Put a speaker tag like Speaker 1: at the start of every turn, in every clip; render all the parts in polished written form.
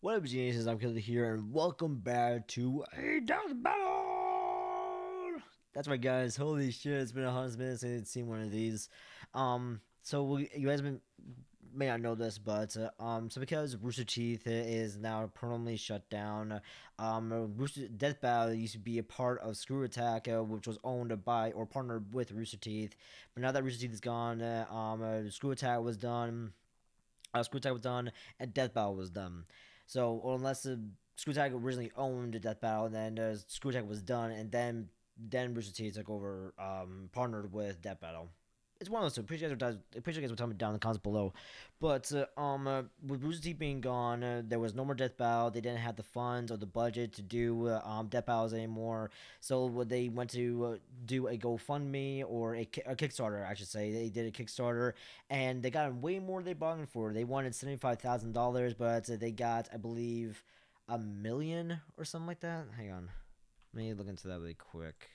Speaker 1: What up, geniuses? I'm Kelly here, and welcome back to a Death Battle. That's right, guys. Holy shit! It's been 100 minutes since I've seen one of these. You guys may not know this, but so because Rooster Teeth is now permanently shut down, Rooster Death Battle used to be a part of Screw Attack, which was owned by or partnered with Rooster Teeth. But now that Rooster Teeth is gone, Screw Attack was done. Screw Attack was done, and Death Battle was done. So, or unless Screw Attack originally owned Death Battle, and then Screw Attack was done, and then Rooster Teeth took over, partnered with Death Battle. It's one of those two. Appreciate you guys will tell me down in the comments below. But with Rooster Teeth being gone, there was no more Death Battle. They didn't have the funds or the budget to do Death Battles anymore. So they went to do a GoFundMe or a Kickstarter, I should say. They did a Kickstarter, and they got way more than they bargained for. They wanted $75,000, but they got, I believe, $1 million or something like that. Hang on, let me look into that really quick.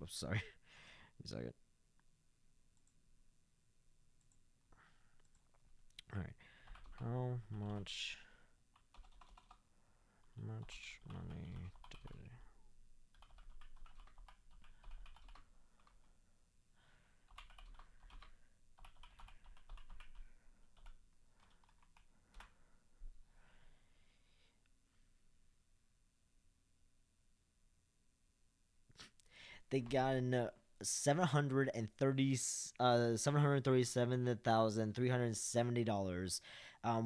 Speaker 1: Oops, sorry. Give me a second. All right, how much money did they got in 737,370 dollars,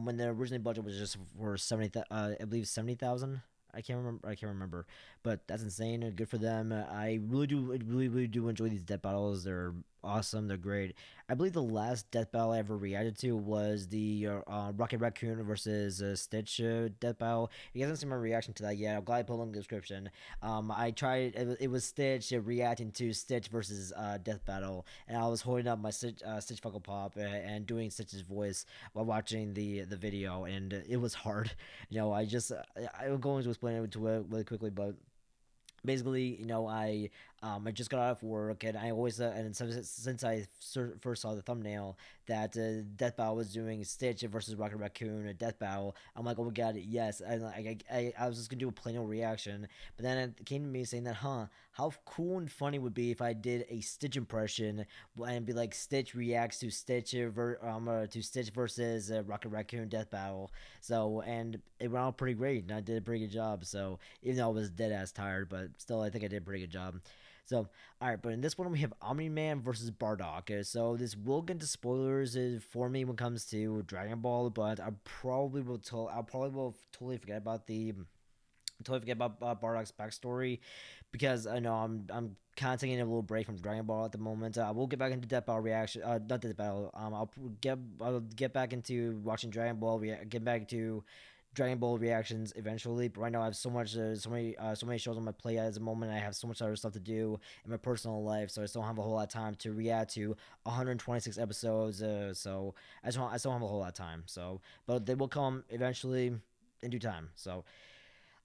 Speaker 1: when the original budget was just for 70, I believe 70,000. I can't remember, but that's insane. Good for them. I really do enjoy these death battles. They're awesome. They're great. I believe the last death battle I ever reacted to was the Rocket Raccoon versus Stitch death battle. If you guys haven't seen my reaction to that yet, I'm glad I put it in the description. I tried. It was Stitch reacting to Stitch versus Death Battle, and I was holding up my Stitch Funko Pop and doing Stitch's voice while watching the video, and it was hard. I'm going to explain it to it really quickly, but basically, I just got out of work, and I always and since I first saw the thumbnail that Death Battle was doing Stitch versus Rocket Raccoon, a Death Battle, I'm like, oh my god, yes! I was just gonna do a plain old reaction, but then it came to me saying that, how cool and funny it would be if I did a Stitch impression and be like, Stitch reacts to to Stitch versus Rocket Raccoon Death Battle. So, and it went out pretty great, and I did a pretty good job. So even though I was dead ass tired, but still, I think I did a pretty good job. So, all right, but in this one we have Omni-Man versus Bardock. So this will get into spoilers for me when it comes to Dragon Ball, but I probably will totally forget about Bardock's backstory, because I know I'm kind of taking a little break from Dragon Ball at the moment. I will get back into Death Battle reaction, not Death Battle. I'll get back into watching Dragon Ball. Get back to Dragon Ball reactions eventually. But right now I have so many shows on my plate at the moment. I have so much other stuff to do in my personal life, so I still don't have a whole lot of time to react to 126 episodes. So I still don't have a whole lot of time. So, but they will come eventually in due time. So,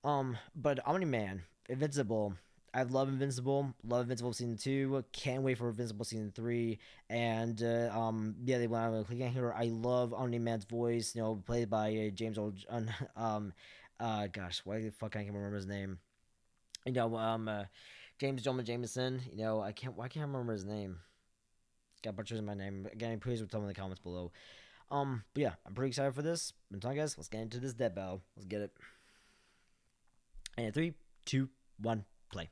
Speaker 1: but Omni Man, Invincible. I love Invincible. Love Invincible season 2. Can't wait for Invincible season 3. And yeah, they went on clicking here. I love Omni Man's voice. Played by James Old. Gosh, why the fuck I can't remember his name? You know, um, uh, James Jonah Jameson. I can't. Why can't I remember his name? Got butchers in my name again. Please tell me in the comments below. But yeah, I'm pretty excited for this. Until guys, let's get into this dead battle. Let's get it. And 3, 2, 1, play.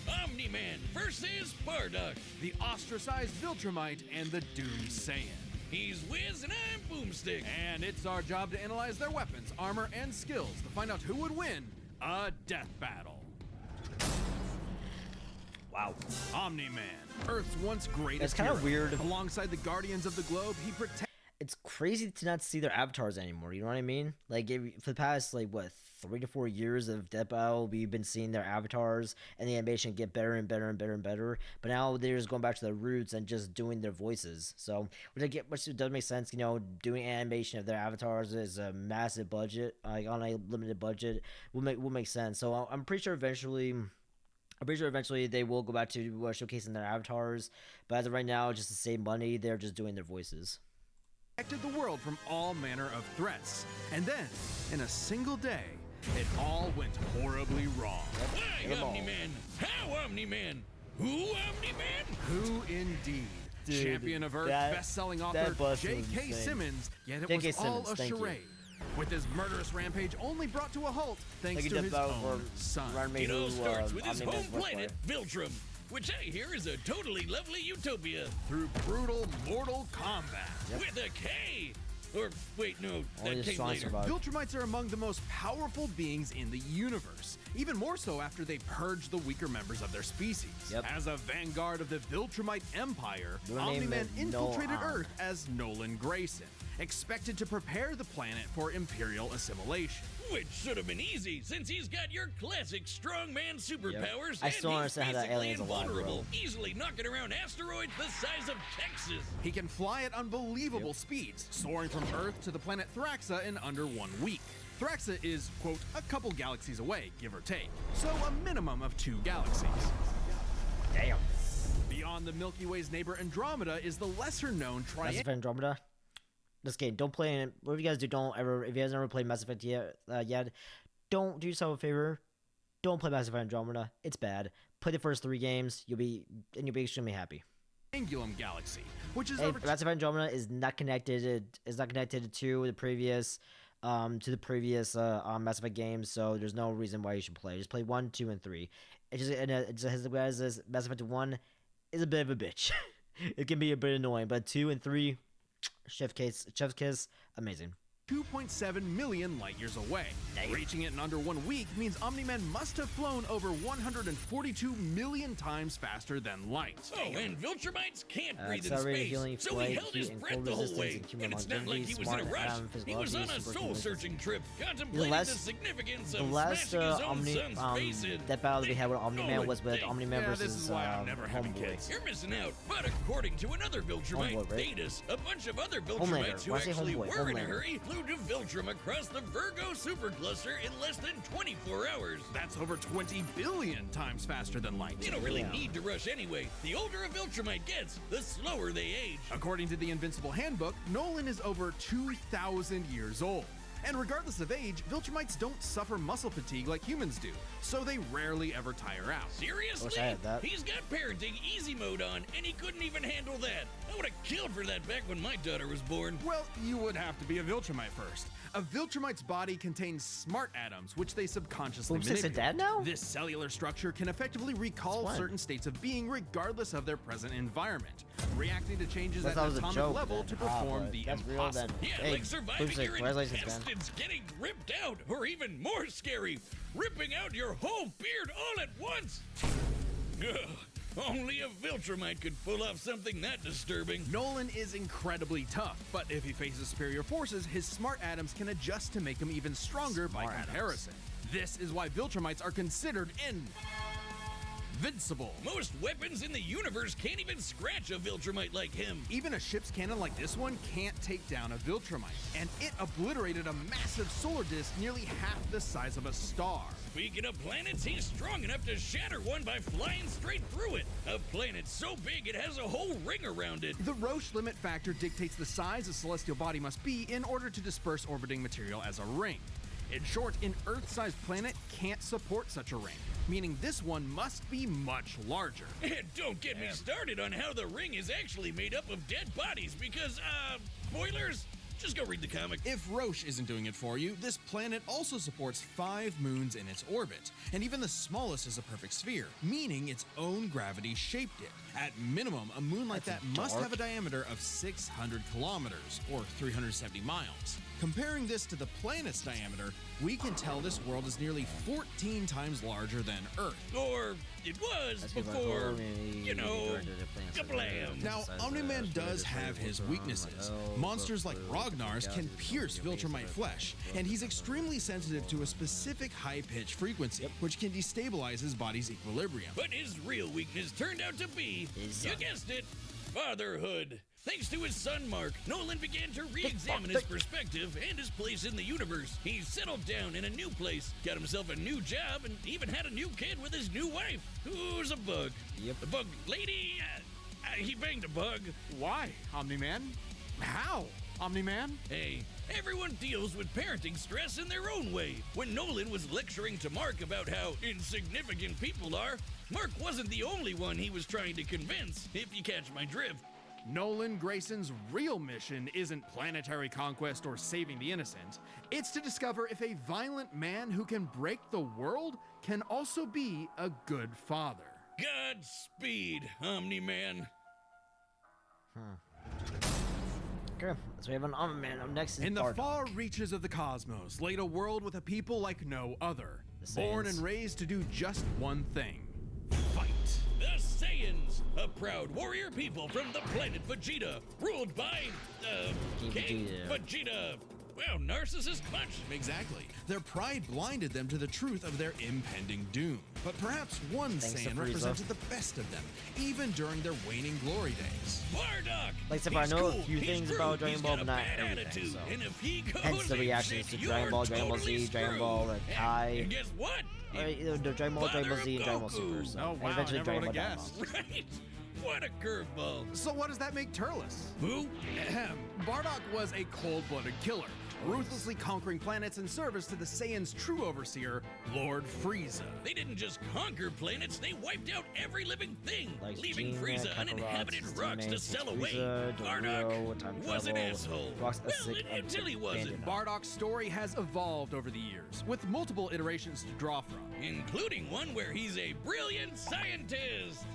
Speaker 2: Omni-Man versus Bardock.
Speaker 3: The ostracized Viltrumite and the doomed Saiyan.
Speaker 2: He's Wiz and I'm Boomstick.
Speaker 3: And it's our job to analyze their weapons, armor, and skills to find out who would win a death battle.
Speaker 1: Wow.
Speaker 3: Omni-Man, Earth's once greatest
Speaker 1: It's kind of
Speaker 3: hero.
Speaker 1: weird.
Speaker 3: Alongside the Guardians of the Globe, he protects...
Speaker 1: It's crazy to not see their avatars anymore. You know what I mean? Like for the past like what 3 to 4 years of Dead Battle, we've been seeing their avatars and the animation get better and better and better and better. But now they're just going back to their roots and just doing their voices. So which does make sense. You know, doing animation of their avatars is a massive budget, like on a limited budget, will make sense. So I'm pretty sure eventually. I'm pretty sure eventually they will go back to showcasing their avatars, but as of right now, just to save money, they're just doing their voices.
Speaker 3: Protected the world from all manner of threats. And then, in a single day, it all went horribly wrong.
Speaker 2: Why, Omni-Man? How, Omni-Man? Who, Omni-Man?
Speaker 3: Who indeed?
Speaker 1: Dude,
Speaker 3: Champion of Earth, best-selling author J.K. Simmons, yet it was all a charade. With his murderous rampage only brought to a halt thanks to his own son.
Speaker 2: It all starts with his home planet, Viltrum, which I hear is a totally lovely utopia.
Speaker 3: Through brutal mortal combat.
Speaker 2: With a K! Or, wait, no,
Speaker 1: Only
Speaker 2: that
Speaker 1: the
Speaker 2: came
Speaker 1: strong
Speaker 2: later.
Speaker 1: survive.
Speaker 3: Viltrumites are among the most powerful beings in the universe, even more so after they purge the weaker members of their species. As a vanguard of the Viltrumite Empire, Omni-Man infiltrated Earth as Nolan Grayson, expected to prepare the planet for Imperial assimilation.
Speaker 2: Which should have been easy, since he's got your classic strongman superpowers,
Speaker 1: I still
Speaker 2: and
Speaker 1: understand how
Speaker 2: he's
Speaker 1: that
Speaker 2: basically
Speaker 1: alien's alive,
Speaker 2: invulnerable,
Speaker 1: bro.
Speaker 2: easily knocking around asteroids the size of Texas.
Speaker 3: He can fly at unbelievable speeds, soaring from Earth to the planet Thraxa in under 1 week. Thraxa is, quote, a couple galaxies away, give or take, so a minimum of 2 galaxies.
Speaker 1: Damn.
Speaker 3: Beyond the Milky Way's neighbor Andromeda is the lesser-known
Speaker 1: Mass
Speaker 3: triangle.
Speaker 1: Effect Andromeda. This game, don't play it. Whatever you guys do, don't ever. If you guys never played Mass Effect yet, don't do yourself a favor. Don't play Mass Effect Andromeda. It's bad. Play the first 3 games. You'll be extremely happy.
Speaker 3: Angulum Galaxy, which is
Speaker 1: Hey,
Speaker 3: over
Speaker 1: Mass Effect Andromeda is not connected. Is not connected to the previous Mass Effect games. So there's no reason why you should play. Just play 1, 2, and 3. It just has the guys as Mass Effect 1 is a bit of a bitch. It can be a bit annoying, but 2 and 3. Chef's kiss, amazing.
Speaker 3: 2.7 million light years away. Reaching it in under 1 week means Omni-Man must have flown over 142 million times faster than light.
Speaker 2: Oh, and Viltrumites can't breathe in
Speaker 1: accelerated healing,
Speaker 2: space, so he
Speaker 1: flight,
Speaker 2: held
Speaker 1: heat,
Speaker 2: his
Speaker 1: and
Speaker 2: breath
Speaker 1: cold
Speaker 2: the whole
Speaker 1: resistance,
Speaker 2: way.
Speaker 1: and human
Speaker 2: And it's not like he was in a
Speaker 1: longevity,
Speaker 2: rush.
Speaker 1: smart
Speaker 2: He was on a
Speaker 1: physiology, super
Speaker 2: soul-searching trip, contemplating the significance of smashing his own son's face in.
Speaker 1: that battle that we had with Omni-Man was with Omni-Man
Speaker 3: Yeah, this
Speaker 1: versus
Speaker 3: is why I'm never having
Speaker 1: Homeboy.
Speaker 3: kids.
Speaker 2: You're missing out. But according to another Viltrumite,
Speaker 1: Homeboy, right?
Speaker 2: Datus, a bunch of other
Speaker 1: Homelander.
Speaker 2: Viltrumites who
Speaker 1: Why say
Speaker 2: actually
Speaker 1: Homeboy?
Speaker 2: were in a
Speaker 1: Homelander.
Speaker 2: hurry flew to Viltrum across the Virgo supercluster in less than 24 hours.
Speaker 3: That's over 20 billion times faster than light.
Speaker 2: You don't really need to rush anyway. The older a Viltrumite gets, the slower they age.
Speaker 3: According to the Invincible Handbook, Nolan is over 2,000 years old. And regardless of age, Viltrumites don't suffer muscle fatigue like humans do, so they rarely ever tire out.
Speaker 2: Seriously?
Speaker 1: Wish I had that.
Speaker 2: He's got parenting easy mode on, and he couldn't even handle that. I would have killed for that back when my daughter was born.
Speaker 3: Well, you would have to be a Viltrumite first. A Viltrumite's body contains smart atoms, which they subconsciously
Speaker 1: Boomstick's a
Speaker 3: manipulate.
Speaker 1: dad now?
Speaker 3: This cellular structure can effectively recall
Speaker 1: That's fun.
Speaker 3: certain states of being regardless of their present environment, reacting to changes
Speaker 1: I
Speaker 3: at
Speaker 1: thought it
Speaker 3: an
Speaker 1: was a
Speaker 3: atomic
Speaker 1: joke,
Speaker 3: level
Speaker 1: then.
Speaker 3: to perform
Speaker 1: but
Speaker 3: the
Speaker 1: that's real
Speaker 3: impossible.
Speaker 1: then.
Speaker 2: Yeah,
Speaker 1: Hey,
Speaker 2: like surviving
Speaker 1: Boomstick,
Speaker 2: your
Speaker 1: congratulations, man.
Speaker 2: intestines getting ripped out, or even more scary, ripping out your whole beard all at once. Ugh, only a Viltrumite could pull off something that disturbing.
Speaker 3: Nolan is incredibly tough, but if he faces superior forces, his smart atoms can adjust to make him even stronger by
Speaker 1: Smart atoms.
Speaker 3: comparison. This is why Viltrumites are considered invincible.
Speaker 2: Most weapons in the universe can't even scratch a Viltrumite like him.
Speaker 3: Even a ship's cannon like this one can't take down a Viltrumite, and it obliterated a massive solar disk nearly half the size of a star.
Speaker 2: Speaking of planets, he's strong enough to shatter one by flying straight through it. A planet so big it has a whole ring around it.
Speaker 3: The Roche limit factor dictates the size a celestial body must be in order to disperse orbiting material as a ring. In short, an Earth-sized planet can't support such a ring, meaning this one must be much larger.
Speaker 2: And don't get me started on how the ring is actually made up of dead bodies because, spoilers? Just go read the comic.
Speaker 3: If Roche isn't doing it for you, this planet also supports 5 moons in its orbit, and even the smallest is a perfect sphere, meaning its own gravity shaped it. At minimum, a moon like that must have a diameter of 600 kilometers, or 370 miles. Comparing this to the planet's diameter, we can tell this world is nearly 14 times larger than Earth.
Speaker 2: Or it was before, you know, kablam.
Speaker 3: Now, Omni-Man does have his weaknesses. Monsters like Ragnar's can pierce Viltrumite flesh, and he's extremely sensitive to a specific high-pitched frequency, which can destabilize his body's equilibrium.
Speaker 2: But his real weakness turned out to be, you guessed it, fatherhood. Thanks to his son Mark, Nolan began to re-examine his perspective and his place in the universe. He settled down in a new place, got himself a new job, and even had a new kid with his new wife, who's a bug.
Speaker 1: Yep.
Speaker 2: The bug lady, he banged a bug.
Speaker 3: Why, Omni-Man? How, Omni-Man?
Speaker 2: Hey, everyone deals with parenting stress in their own way. When Nolan was lecturing to Mark about how insignificant people are, Mark wasn't the only one he was trying to convince, if you catch my drift.
Speaker 3: Nolan Grayson's real mission isn't planetary conquest or saving the innocent. It's to discover if a violent man who can break the world can also be a good father.
Speaker 2: Godspeed, Omni-Man.
Speaker 1: Okay, so we have an Omni-Man. Up next is
Speaker 3: In the
Speaker 1: Bardock.
Speaker 3: far reaches of the cosmos laid a world with a people like no other, born and raised to do just one thing: fight.
Speaker 2: The Saiyans, a proud warrior people from the planet Vegeta, ruled by, King Vegeta. Well, narcissist much.
Speaker 3: Exactly. Their pride blinded them to the truth of their impending doom. But perhaps one Saiyan represented the best of them, even during their waning glory days.
Speaker 2: Bardock!
Speaker 1: Like, so I know a few things about Dragon Ball, but not everything. So.
Speaker 2: And if he goes
Speaker 1: Hence the reactions to Dragon Ball, Dragon Ball Z, Dragon Ball Kai.
Speaker 2: And guess what?
Speaker 1: Dragon Ball, Dragon Ball Z, and Dragon Ball Super. So.
Speaker 3: Oh, wow,
Speaker 1: and eventually
Speaker 3: I never
Speaker 1: Dragon Ball
Speaker 3: would've
Speaker 1: Daima.
Speaker 3: guessed.
Speaker 2: Right? What a curveball.
Speaker 3: So what does that make Turles?
Speaker 2: Who?
Speaker 3: Bardock was a cold-blooded killer, ruthlessly conquering planets in service to the Saiyans' true overseer, Lord Frieza.
Speaker 2: They didn't just conquer planets, they wiped out every living thing,
Speaker 1: Like
Speaker 2: leaving
Speaker 1: Gene,
Speaker 2: Frieza
Speaker 1: Kakarot,
Speaker 2: uninhabited rocks to
Speaker 1: teammates,
Speaker 2: sell
Speaker 1: Frieza,
Speaker 2: away.
Speaker 1: Dorito, time
Speaker 2: Bardock was an
Speaker 1: travel,
Speaker 2: asshole.
Speaker 1: Rock's a
Speaker 2: Well,
Speaker 1: sick
Speaker 2: until he wasn't.
Speaker 1: bandit.
Speaker 3: Bardock's story has evolved over the years, with multiple iterations to draw from.
Speaker 2: Including one where he's a brilliant scientist.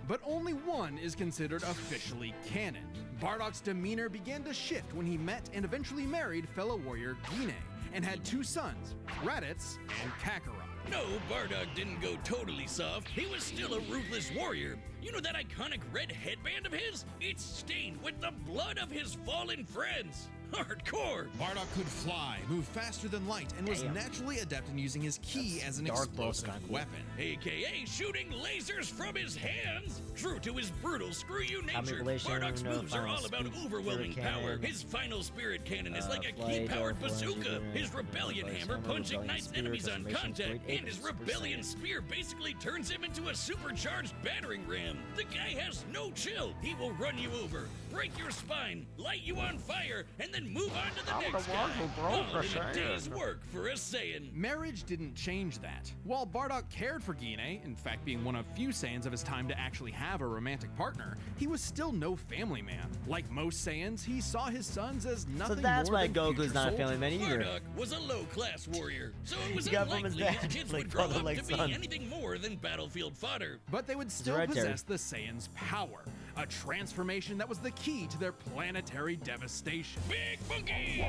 Speaker 3: But only one is considered officially canon. Bardock's demeanor began to shift when he met and eventually married fellow warrior Gine, and had 2 sons, Raditz and Kakarot.
Speaker 2: No, Bardock didn't go totally soft. He was still a ruthless warrior. You know that iconic red headband of his? It's stained with the blood of his fallen friends. Hardcore.
Speaker 3: Bardock could fly, move faster than light, and was naturally adept in using his ki as an explosive weapon.
Speaker 2: AKA shooting lasers from his hands. True to his brutal screw-you nature, Bardock's moves are all about overwhelming power. His final spirit cannon is like a ki-powered bazooka. His rebellion hammer ignites enemies on contact, and his rebellion spear basically turns him into a supercharged battering ram. The guy has no chill. He will run you over, break your spine, light you on fire, and then move on to the next guy. All in a day's work for a Saiyan.
Speaker 3: Marriage didn't change that. While Bardock cared for Gine, in fact being one of few Saiyans of his time to actually have a romantic partner, he was still no family man. Like most Saiyans, he saw his sons as nothing
Speaker 1: So that's
Speaker 3: more
Speaker 1: why
Speaker 3: than
Speaker 1: Goku's
Speaker 3: future
Speaker 1: not a family man either.
Speaker 2: Bardock was a low-class warrior, so it was
Speaker 1: He got from his
Speaker 2: unlikely his
Speaker 1: dad,
Speaker 2: kids
Speaker 1: like
Speaker 2: would grow
Speaker 1: brother,
Speaker 2: up
Speaker 1: like
Speaker 2: to be
Speaker 1: son.
Speaker 2: anything more than battlefield fodder.
Speaker 3: But they would still
Speaker 1: hereditary.
Speaker 3: possess the Saiyans' power, a transformation that was the key to their planetary devastation.
Speaker 2: Big Monkey!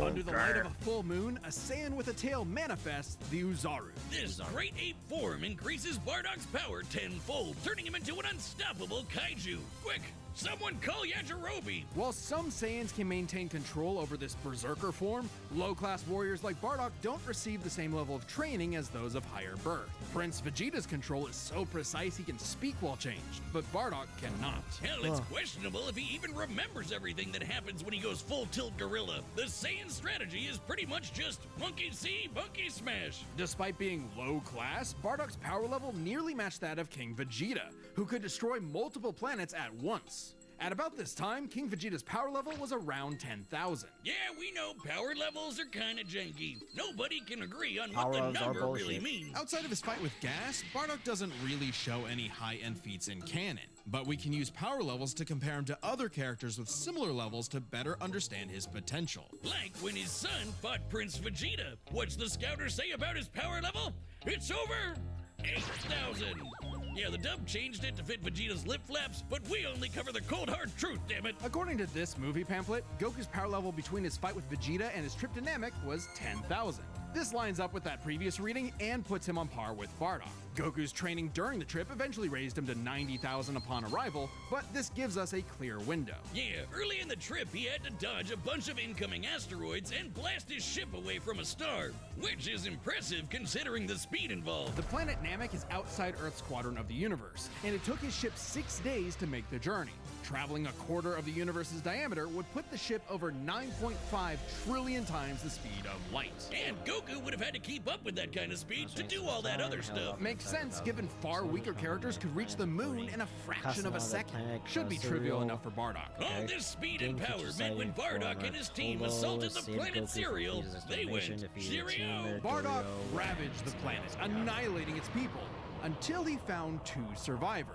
Speaker 3: Under the light of a full moon, a Saiyan with a tail manifests the Uzaru.
Speaker 2: This great ape form increases Bardock's power tenfold, turning him into an unstoppable kaiju. Quick, someone call Yajirobe!
Speaker 3: While some Saiyans can maintain control over this berserker form, low-class warriors like Bardock don't receive the same level of training as those of higher birth. Prince Vegeta's control is so precise he can speak while changed, but Bardock cannot.
Speaker 2: Hell, it's questionable if he even remembers everything that happens when he goes full tilt gorilla. The Saiyan strategy is pretty much just monkey see, monkey smash.
Speaker 3: Despite being low-class, Bardock's power level nearly matched that of King Vegeta, who could destroy multiple planets at once. At about this time, King Vegeta's power level was around 10,000.
Speaker 2: Yeah, we know power levels are kinda janky. Nobody can agree on
Speaker 1: Power
Speaker 2: what the
Speaker 1: levels are
Speaker 2: number really
Speaker 1: bullshit.
Speaker 2: means.
Speaker 3: Outside of his fight with Gas, Bardock doesn't really show any high-end feats in canon. but we can use power levels to compare him to other characters with similar levels to better understand his potential.
Speaker 2: Like when his son fought Prince Vegeta. What's the scouter say about his power level? It's over 8,000. Yeah, the dub changed it to fit Vegeta's lip flaps, but we only cover the cold hard truth, damn it.
Speaker 3: According to this movie pamphlet, Goku's power level between his fight with Vegeta and his trip to Namek was 10,000. This lines up with that previous reading and puts him on par with Bardock. Goku's training during the trip eventually raised him to 90,000 upon arrival, but this gives us a clear window.
Speaker 2: Yeah, early in the trip he had to dodge a bunch of incoming asteroids and blast his ship away from a star, which is impressive considering the speed involved.
Speaker 3: The planet Namek is outside Earth's quadrant of the universe, and it took his ship 6 days to make the journey. Traveling a quarter of the universe's diameter would put the ship over 9.5 trillion times the speed of light.
Speaker 2: And Goku would have had to keep up with that kind of speed to do all that other stuff.
Speaker 3: Makes sense, given far weaker characters could reach the moon in a fraction of a second. Should be trivial enough for Bardock.
Speaker 2: All this speed and power meant when Bardock and his team assaulted the planet Cereal, they went cheerio!
Speaker 3: Bardock ravaged the planet, annihilating its people, until he found 2 survivors,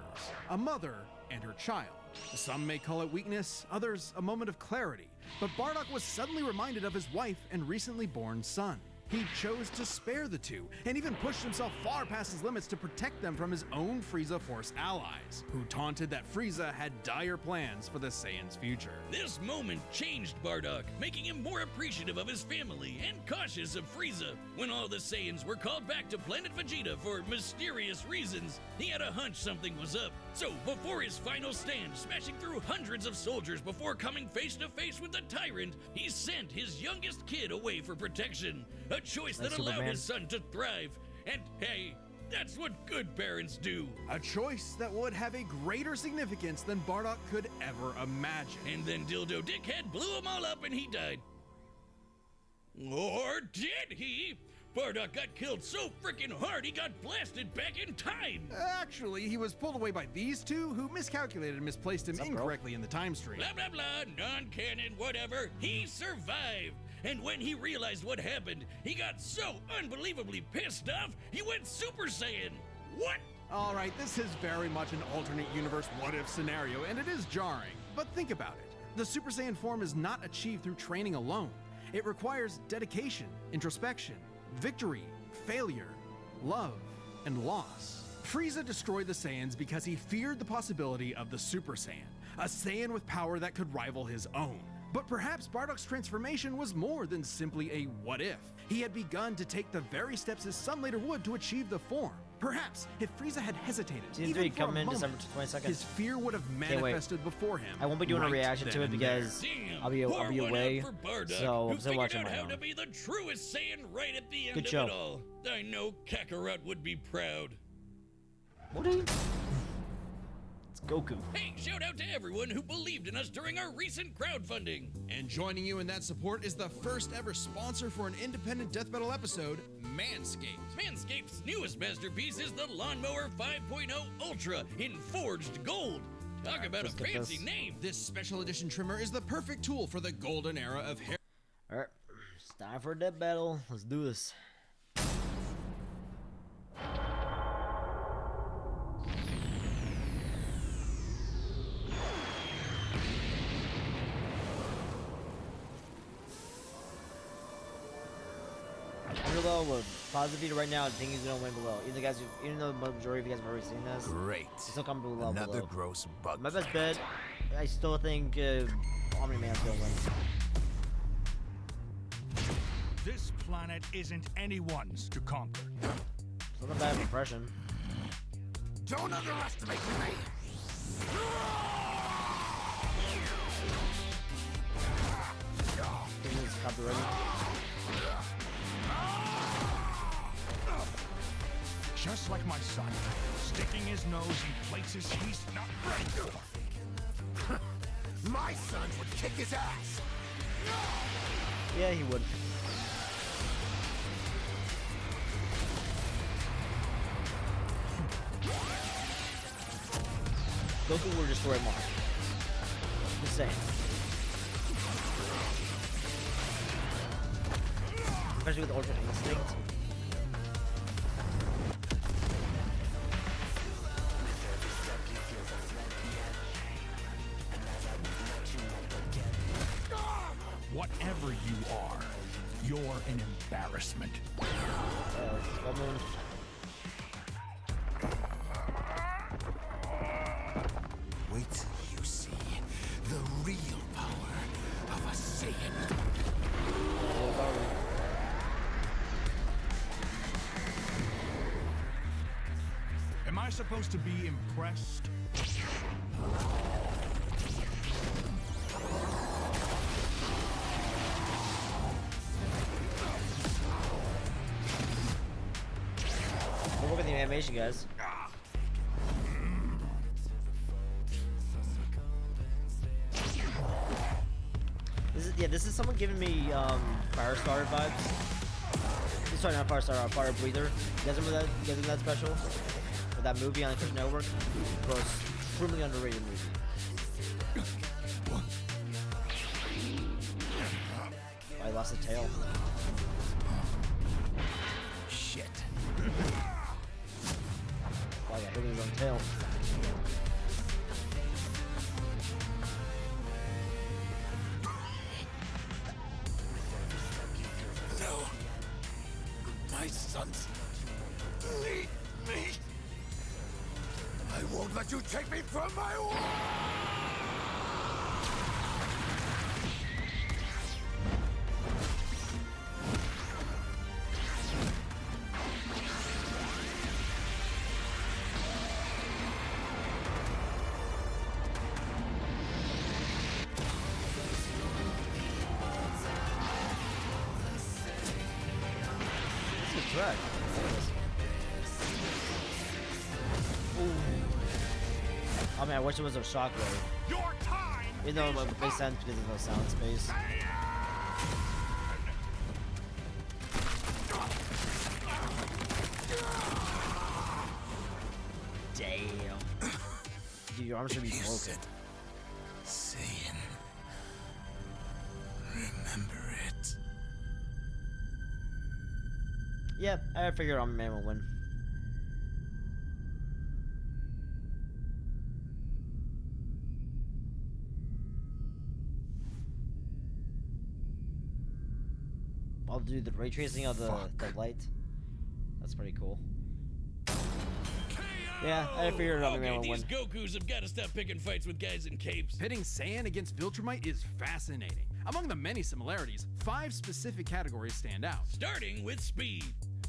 Speaker 3: a mother and her child. Some may call it weakness, others a moment of clarity, but Bardock was suddenly reminded of his wife and recently born son. He chose to spare the 2, and even pushed himself far past his limits to protect them from his own Frieza Force allies, who taunted that Frieza had dire plans for the Saiyans' future.
Speaker 2: This moment changed Bardock, making him more appreciative of his family and cautious of Frieza. When all the Saiyans were called back to Planet Vegeta for mysterious reasons, he had a hunch something was up. So, before his final stand, smashing through hundreds of soldiers before coming face to face with the tyrant, he sent his youngest kid away for protection. A choice that allowed his son to thrive. And hey, that's what good parents do.
Speaker 3: A choice that would have a greater significance than Bardock could ever imagine.
Speaker 2: And then Dildo Dickhead blew them all up and he died. Or did he? Bardock got killed so freaking hard he got blasted back in time.
Speaker 3: Actually, he was pulled away by these 2 who miscalculated and misplaced him incorrectly in the time stream.
Speaker 2: Blah, blah, blah, non-canon, whatever. He survived. And when he realized what happened, he got so unbelievably pissed off, he went Super Saiyan. What?
Speaker 3: Alright, this is very much an alternate universe what-if scenario, and it is jarring. But think about it. The Super Saiyan form is not achieved through training alone. It requires dedication, introspection, victory, failure, love, and loss. Frieza destroyed the Saiyans because he feared the possibility of the Super Saiyan, a Saiyan with power that could rival his own. But perhaps Bardock's transformation was more than simply a what-if. He had begun to take the very steps his son later would to achieve the form. Perhaps if Frieza had hesitated, even for a moment,
Speaker 1: December 22nd.
Speaker 3: his fear would have manifested before him.
Speaker 1: I won't be doing a reaction to it because I'll be away. So I'm still watching my own.
Speaker 2: How to be the truest Saiyan right at the end
Speaker 1: Good
Speaker 2: of
Speaker 1: show.
Speaker 2: it all. I know Kakarot would be proud.
Speaker 1: What are you? It's Goku.
Speaker 2: Hey, shout out to everyone who believed in us during our recent crowdfunding.
Speaker 3: And joining you in that support is the first ever sponsor for an independent death metal episode, Manscaped.
Speaker 2: Manscaped's newest masterpiece is the Lawnmower 5.0 Ultra in forged gold. Talk about a fancy name.
Speaker 3: This special edition trimmer is the perfect tool for the golden era of hair.
Speaker 1: Alright, it's time for a death battle. Let's do this. Below with positivity right now, I think he's gonna win below. Even though the majority of you guys have already seen this,
Speaker 4: great.
Speaker 1: It's still coming below.
Speaker 4: Another gross bug.
Speaker 1: My best bet, I still think Omni-Man's gonna win.
Speaker 5: This planet isn't anyone's to conquer.
Speaker 1: It's not a bad impression.
Speaker 4: Don't underestimate me.
Speaker 1: This is copyrighted.
Speaker 5: Just like my son, sticking his nose in places he's not ready for.
Speaker 4: My sons would kick his ass.
Speaker 1: Yeah, he would. Goku will destroy Mars. Just saying. Especially with Ultra Instinct.
Speaker 5: You're an embarrassment.
Speaker 4: Wait till you see the real power of a Saiyan.
Speaker 5: Am I supposed to be impressed?
Speaker 1: Look at the animation, guys. This is someone giving me Firestarter vibes. Sorry, not Firestarter, Fire Breather. You guys remember that? You guys remember that special? With that movie on the Cartoon Network? Bro, extremely underrated movie. I lost a tail.
Speaker 4: Shit.
Speaker 1: Oh, I got hit with his own tail.
Speaker 4: No. My sons need me. I won't let you take me from my war.
Speaker 1: Right. I mean, I wish it was a shockwave.
Speaker 5: Your time.
Speaker 1: Even though it makes sense because of the sound space. Damn. Dude, your arm should be broken.
Speaker 4: Saiyan. Remember it.
Speaker 1: Yeah, I figured Omni-Man will win. I'll do the ray tracing of the light. That's pretty cool. Yeah, I figured Omni-Man will win.
Speaker 2: These Gokus have got to stop picking fights with guys in capes.
Speaker 3: Pitting Saiyan against Viltrumite is fascinating. Among the many similarities, 5 specific categories stand out.
Speaker 2: Starting with speed.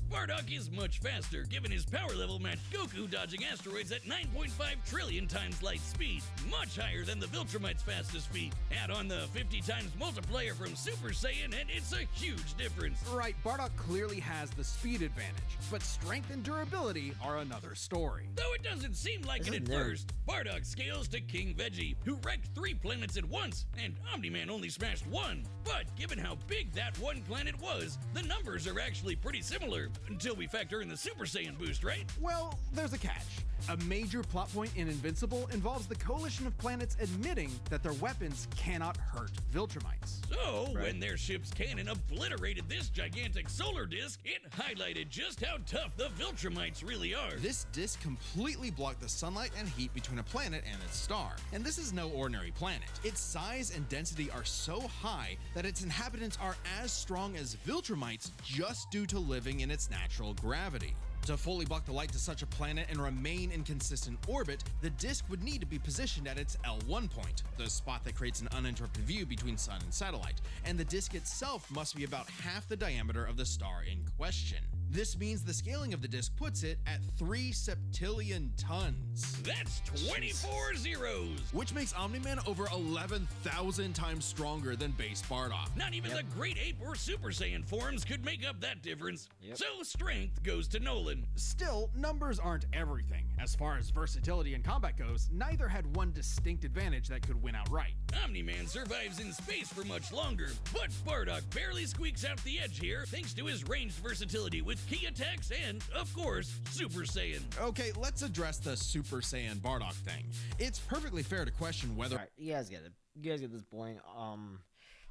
Speaker 2: Bardock is much faster, given his power level matched Goku dodging asteroids at 9.5 trillion times light speed, much higher than the Viltrumite's fastest speed. Add on the 50 times multiplier from Super Saiyan and it's a huge difference.
Speaker 3: Right, Bardock clearly has the speed advantage, but strength and durability are another story.
Speaker 2: Though it doesn't seem like it at first, Bardock scales to King Veggie, who wrecked 3 planets at once, and Omni-Man only smashed 1. But given how big that one planet was, the numbers are actually pretty similar. Until we factor in the Super Saiyan boost, right?
Speaker 3: Well, there's a catch. A major plot point in Invincible involves the coalition of planets admitting that their weapons cannot hurt Viltrumites.
Speaker 2: So, when their ship's cannon obliterated this gigantic solar disk, it highlighted just how tough the Viltrumites really are.
Speaker 6: This disk completely blocked the sunlight and heat between a planet and its star. And this is no ordinary planet. Its size and density are so high that its inhabitants are as strong as Viltrumites just due to living in its natural gravity. To fully block the light to such a planet and remain in consistent orbit, the disk would need to be positioned at its L1 point, the spot that creates an uninterrupted view between sun and satellite, and the disk itself must be about half the diameter of the star in question. This means the scaling of the disk puts it at 3 septillion tons.
Speaker 2: That's 24 zeros!
Speaker 6: Which makes Omni-Man over 11,000 times stronger than base Bardock.
Speaker 2: Not even the Great Ape or Super Saiyan forms could make up that difference. So strength goes to Nolan.
Speaker 3: Still, numbers aren't everything. As far as versatility in combat goes, neither had one distinct advantage that could win outright.
Speaker 2: Omni-Man survives in space for much longer, but Bardock barely squeaks out the edge here thanks to his ranged versatility with key attacks and, of course, Super Saiyan.
Speaker 6: Okay, let's address the Super Saiyan Bardock thing. It's perfectly fair to question whether...
Speaker 1: Alright, you guys get it. You guys get this point.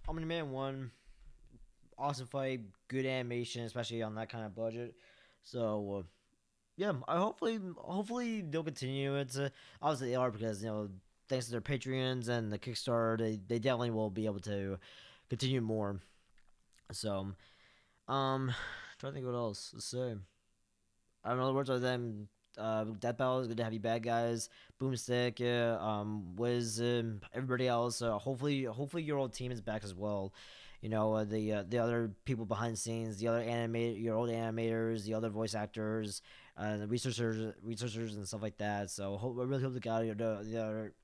Speaker 1: Omni-Man won. Awesome fight, good animation, especially on that kind of budget. So, yeah, hopefully they'll continue. It's obviously they are because thanks to their Patreons and the Kickstarter, they definitely will be able to continue more. So, Trying to think what else to say. I don't know the words other than Death Battle is good to have you bad guys, Boomstick, Wiz, everybody else. Hopefully your old team is back as well. You know the other people behind the scenes, the other your old animators, the other voice actors, the researchers and stuff like that. So I really hope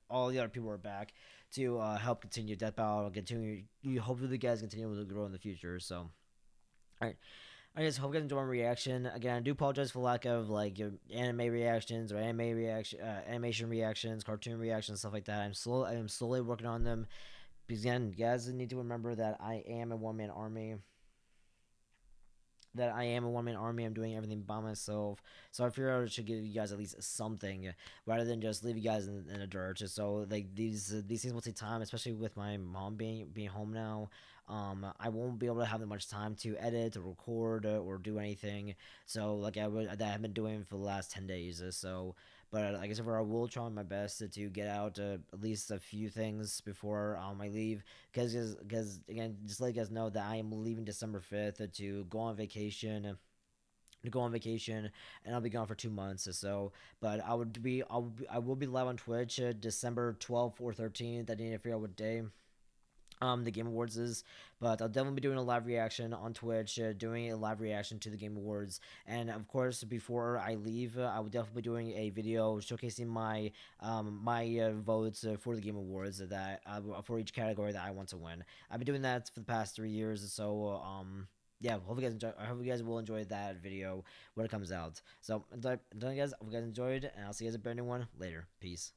Speaker 1: all the other people are back to help continue Death Battle, continue. Hopefully the guys continue to grow in the future. So all right. I just hope you guys enjoy my reaction. Again, I do apologize for lack of like anime reactions or animation reactions, cartoon reactions, stuff like that. I am slowly working on them. Because again, you guys need to remember that I am a one man army. I'm doing everything by myself. So I figured I should give you guys at least something rather than just leave you guys in the dirt. So like these things will take time, especially with my mom being home now. I won't be able to have that much time to edit or record or do anything. So like that I've been doing for the last 10 days. So but like I said, I will try my best to get out at least a few things before I leave. Because again, just let you guys know that I am leaving December 5th to go on vacation. And I'll be gone for 2 months or so. But I will be live on Twitch December 12th or 13th. I need to figure out what day the Game Awards is, but I'll definitely be doing a live reaction on Twitch, doing a live reaction to the Game Awards, and of course, before I leave, I will definitely be doing a video showcasing my votes for the Game Awards that for each category that I want to win. I've been doing that for the past 3 years, so yeah, hope you guys enjoy. I hope you guys will enjoy that video when it comes out. So, until guys, hope you guys enjoyed, and I'll see you guys at a brand new one later. Peace.